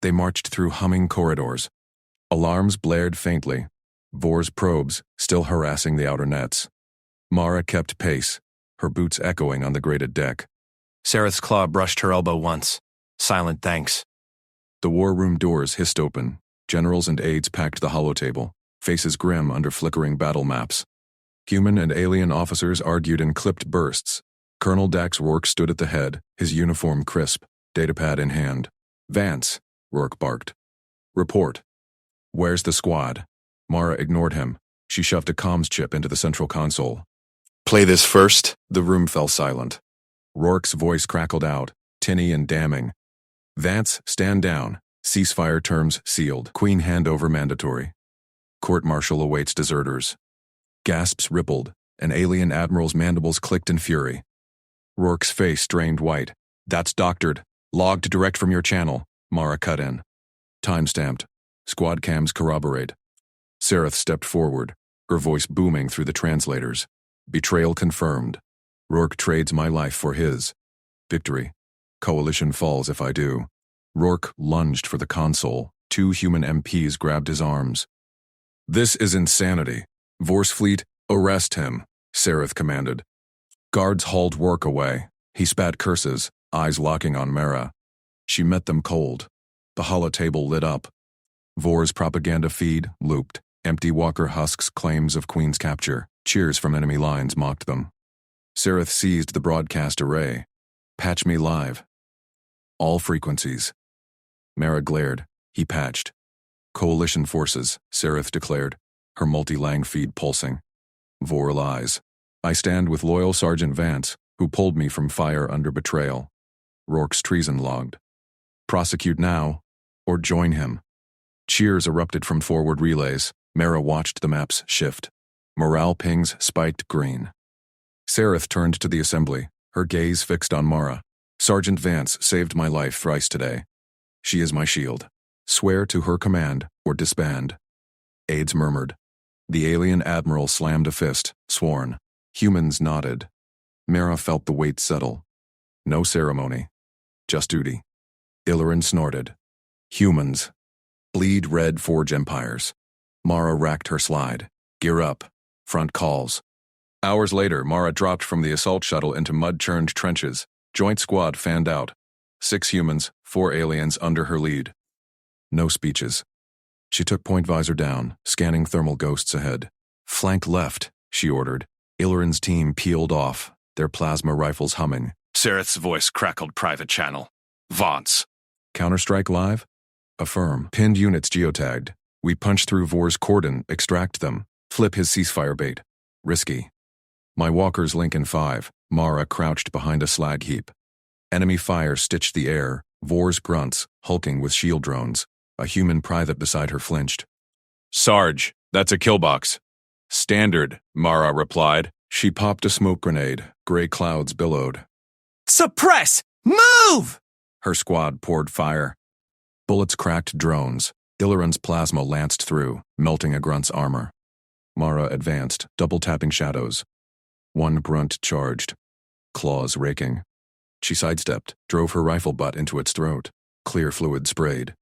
They marched through humming corridors. Alarms blared faintly. Vor's probes still harassing the outer nets. Mara kept pace, her boots echoing on the grated deck. Sereth's claw brushed her elbow once. Silent thanks. The war room doors hissed open. Generals and aides packed the holotable, faces grim under flickering battle maps. Human and alien officers argued in clipped bursts. Colonel Dax Rourke stood at the head, his uniform crisp, datapad in hand. Vance, Rourke barked. Report. Where's the squad? Mara ignored him. She shoved a comms chip into the central console. Play this first. The room fell silent. Rourke's voice crackled out, tinny and damning. Vance, stand down. Ceasefire terms sealed. Queen handover mandatory. Court-martial awaits deserters. Gasps rippled. An alien admiral's mandibles clicked in fury. Rourke's face strained white. That's doctored. Logged direct from your channel. Mara cut in. Timestamped. Squad cams corroborate. Sereth stepped forward, her voice booming through the translators. Betrayal confirmed. Rourke trades my life for his. Victory. Coalition falls if I do. Rourke lunged for the console. 2 human MPs grabbed his arms. This is insanity. Vor's fleet, arrest him, Sereth commanded. Guards hauled Rourke away. He spat curses, eyes locking on Mara. She met them cold. The holotable lit up. Vor's propaganda feed looped. Empty Walker Husk's claims of Queen's capture. Cheers from enemy lines mocked them. Sereth seized the broadcast array. Patch me live. All frequencies. Mara glared. He patched. Coalition forces, Sereth declared, her multi-lang feed pulsing. Vor lies. I stand with loyal Sergeant Vance, who pulled me from fire under betrayal. Rourke's treason logged. Prosecute now, or join him. Cheers erupted from forward relays. Mara watched the maps shift. Morale pings spiked green. Sereth turned to the assembly, her gaze fixed on Mara. Sergeant Vance saved my life thrice today. She is my shield. Swear to her command, or disband. Aides murmured. The alien admiral slammed a fist, sworn. Humans nodded. Mara felt the weight settle. No ceremony. Just duty. Ilrin snorted. Humans. Bleed red forge empires. Mara racked her slide. Gear up. Front calls. Hours later, Mara dropped from the assault shuttle into mud-churned trenches. Joint squad fanned out. 6 humans, 4 aliens under her lead. No speeches. She took point visor down, scanning thermal ghosts ahead. Flank left, she ordered. Ilrin's team peeled off, their plasma rifles humming. Sereth's voice crackled private channel. Vance. Counterstrike live? Affirm. Pinned units geotagged. We punch through Vor's cordon, extract them. Flip his ceasefire bait. Risky. My walkers link in 5. Mara crouched behind a slag heap. Enemy fire stitched the air. Vor's grunts, hulking with shield drones. A human private beside her flinched. Sarge, that's a killbox. Standard, Mara replied. She popped a smoke grenade. Gray clouds billowed. Suppress! Move! Her squad poured fire. Bullets cracked drones. Illirin's plasma lanced through, melting a grunt's armor. Mara advanced, double-tapping shadows. One brunt charged, claws raking. She sidestepped, drove her rifle butt into its throat. Clear fluid sprayed.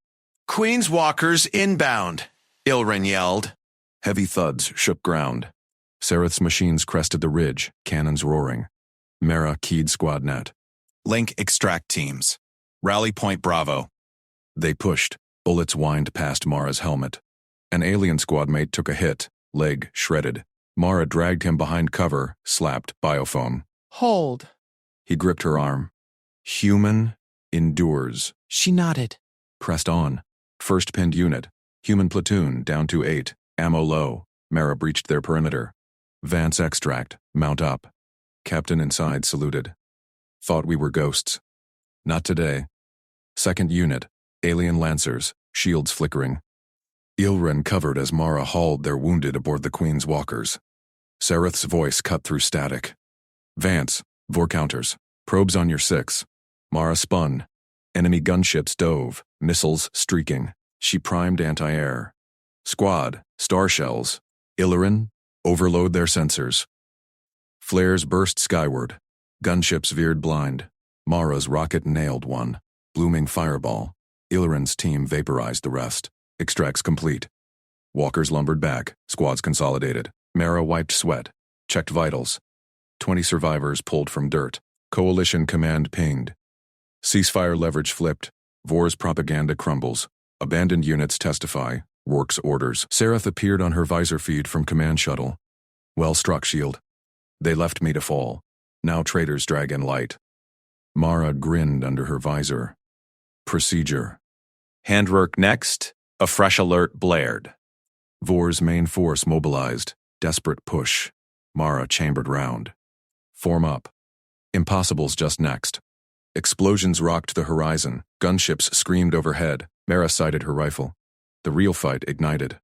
Queen's walkers inbound, Ilrin yelled. Heavy thuds shook ground. Sereth's machines crested the ridge, cannons roaring. Mara keyed squad net. Link extract teams. Rally point Bravo. They pushed. Bullets whined past Mara's helmet. An alien squad mate took a hit, leg shredded. Mara dragged him behind cover, slapped biofoam. Hold. He gripped her arm. Human endures. She nodded. Pressed on. First pinned unit. Human platoon down to 8. Ammo low. Mara breached their perimeter. Vance extract. Mount up. Captain inside saluted. Thought we were ghosts. Not today. Second unit. Alien Lancers. Shields flickering. Ilren covered as Mara hauled their wounded aboard the Queen's walkers. Sereth's voice cut through static. Vance, Vor counters. Probes on your 6. Mara spun. Enemy gunships dove, missiles streaking. She primed anti-air. Squad, star shells. Ilren, overload their sensors. Flares burst skyward. Gunships veered blind. Mara's rocket nailed one. Blooming fireball. Ilren's team vaporized the rest. Extracts complete. Walkers lumbered back. Squads consolidated. Mara wiped sweat. Checked vitals. 20 survivors pulled from dirt. Coalition command pinged. Ceasefire leverage flipped. Vor's propaganda crumbles. Abandoned units testify. Works orders. Sereth appeared on her visor feed from command shuttle. Well struck, shield. They left me to fall. Now traitors drag in light. Mara grinned under her visor. Procedure. Handwork next. A fresh alert blared. Vor's main force mobilized. Desperate push. Mara chambered round. Form up. Impossible's just next. Explosions rocked the horizon. Gunships screamed overhead. Mara sighted her rifle. The real fight ignited.